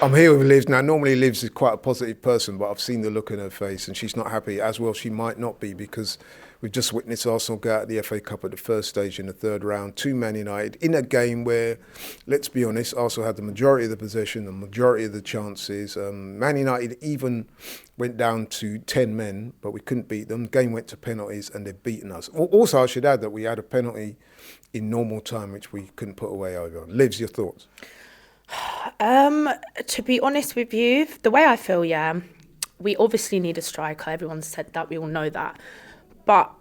I'm here with Liv now. Normally Liv's is quite a positive person, but I've seen the look in her face and she's not happy. As well, she might not be, because we've just witnessed Arsenal go out of the FA Cup at the first stage in the third round to Man United in a game where, let's be honest, Arsenal had the majority of the possession, the majority of the chances. Man United even went down to 10 men, but we couldn't beat them. The game went to penalties and they've beaten us. Also, I should add that we had a penalty in normal time, which we couldn't put away over. Liv's, your thoughts? To be honest with you, the way I feel, we obviously need a striker. Everyone's said that, we all know that. But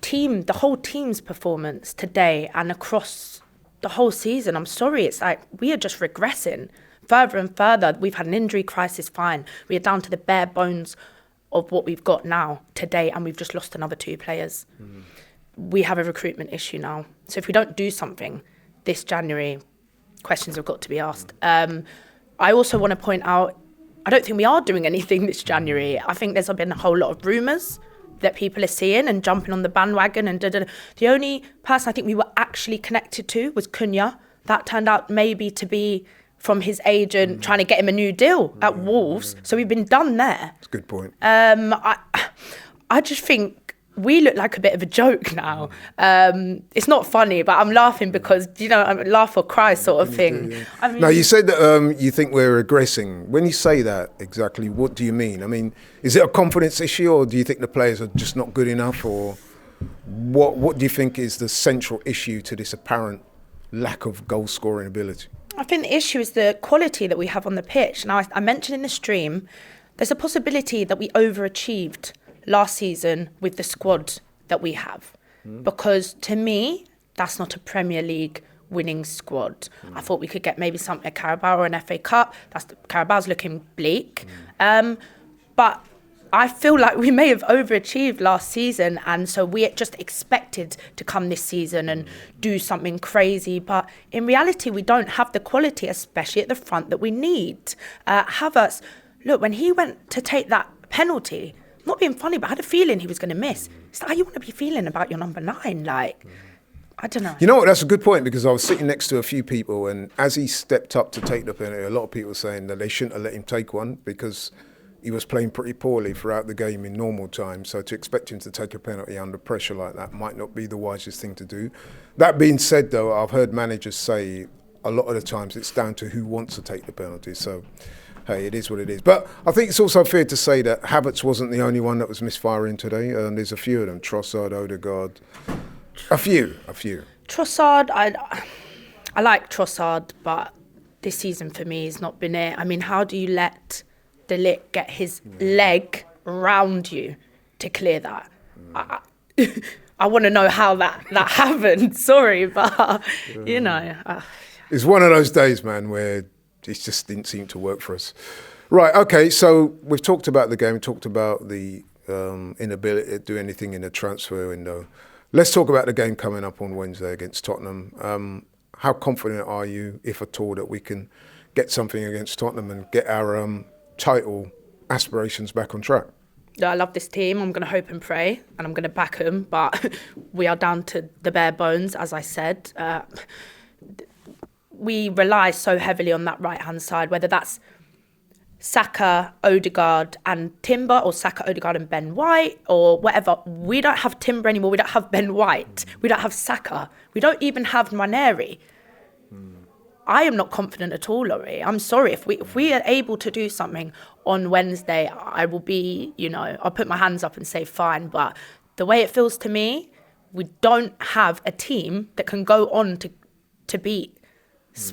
the whole team's performance today and across the whole season, I'm sorry, it's like we are just regressing further and further. We've had an injury crisis, fine. We are down to the bare bones of what we've got now today, and we've just lost another 2 players. We have a recruitment issue now. So if we don't do something this January, questions have got to be asked. I also want to point out, I don't think we are doing anything this January. I think there's been a whole lot of rumours that people are seeing and jumping on the bandwagon and da-da-da. The only person I think we were actually connected to was Cunha. That turned out maybe to be from his agent trying to get him a new deal at Wolves. So we've been done there. That's a good point. I just think we look like a bit of a joke now. It's not funny, but I'm laughing because, I'm laugh or cry sort of thing. Yeah. I mean, now, you said that you think we're regressing. When you say that, exactly, what do you mean? I mean, is it a confidence issue, or do you think the players are just not good enough, or what do you think is the central issue to this apparent lack of goal-scoring ability? I think the issue is the quality that we have on the pitch. Now, I mentioned in the stream, there's a possibility that we overachieved last season with the squad that we have. Because to me, that's not a Premier League winning squad. I thought we could get maybe a Carabao or an FA Cup. Carabao's looking bleak. But I feel like we may have overachieved last season, and so we just expected to come this season and do something crazy. But in reality, we don't have the quality, especially at the front, that we need. Havertz, look, when he went to take that penalty, not being funny, but I had a feeling he was going to miss. It's like, how you want to be feeling about your number 9? Like, I don't know. You know what, that's a good point, because I was sitting next to a few people, and as he stepped up to take the penalty, a lot of people were saying that they shouldn't have let him take one because he was playing pretty poorly throughout the game in normal time. So to expect him to take a penalty under pressure like that might not be the wisest thing to do. That being said, though, I've heard managers say a lot of the times it's down to who wants to take the penalty. So, hey, it is what it is. But I think it's also fair to say that Havertz wasn't the only one that was misfiring today. There's a few of them. Trossard, Odegaard, a few. Trossard, I like Trossard, but this season for me has not been it. I mean, how do you let De Ligt get his leg round you to clear that? I want to know how that happened. Sorry, but, It's one of those days, man, where it just didn't seem to work for us. Right, okay, so we've talked about the game, we talked about the inability to do anything in the transfer window. Let's talk about the game coming up on Wednesday against Tottenham. How confident are you, if at all, that we can get something against Tottenham and get our title aspirations back on track? I love this team. I'm going to hope and pray, and I'm going to back them, but we are down to the bare bones, as I said. We rely so heavily on that right-hand side, whether that's Saka, Odegaard and Timber, or Saka, Odegaard and Ben White, or whatever. We don't have Timber anymore. We don't have Ben White. We don't have Saka. We don't even have Nwaneri. I am not confident at all, Laurie. I'm sorry. If we are able to do something on Wednesday, I will be, I'll put my hands up and say fine. But the way it feels to me, we don't have a team that can go on to beat.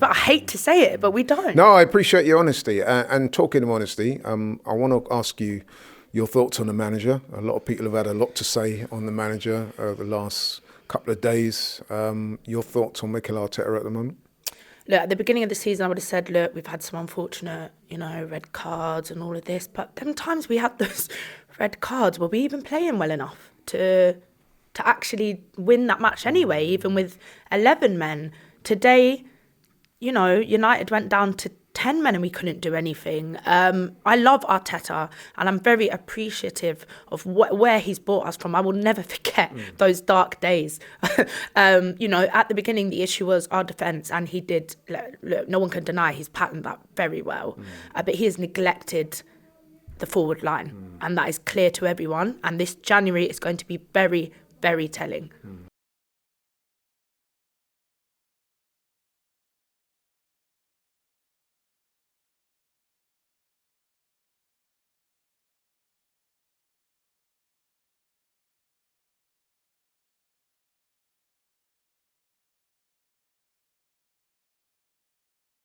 But I hate to say it, but we don't. No, I appreciate your honesty. And talking of honesty, I want to ask you your thoughts on the manager. A lot of people have had a lot to say on the manager over the last couple of days. Your thoughts on Mikel Arteta at the moment? Look, at the beginning of the season, I would have said, look, we've had some unfortunate, red cards and all of this. But them times we had those red cards, were we even playing well enough to actually win that match anyway, even with 11 men? Today, United went down to 10 10 men and we couldn't do anything. I love Arteta and I'm very appreciative of where he's brought us from. I will never forget those dark days. You know, at the beginning, the issue was our defence, and he did, look, no one can deny he's patterned that very well. But he has neglected the forward line, and that is clear to everyone. And this January is going to be very, very telling.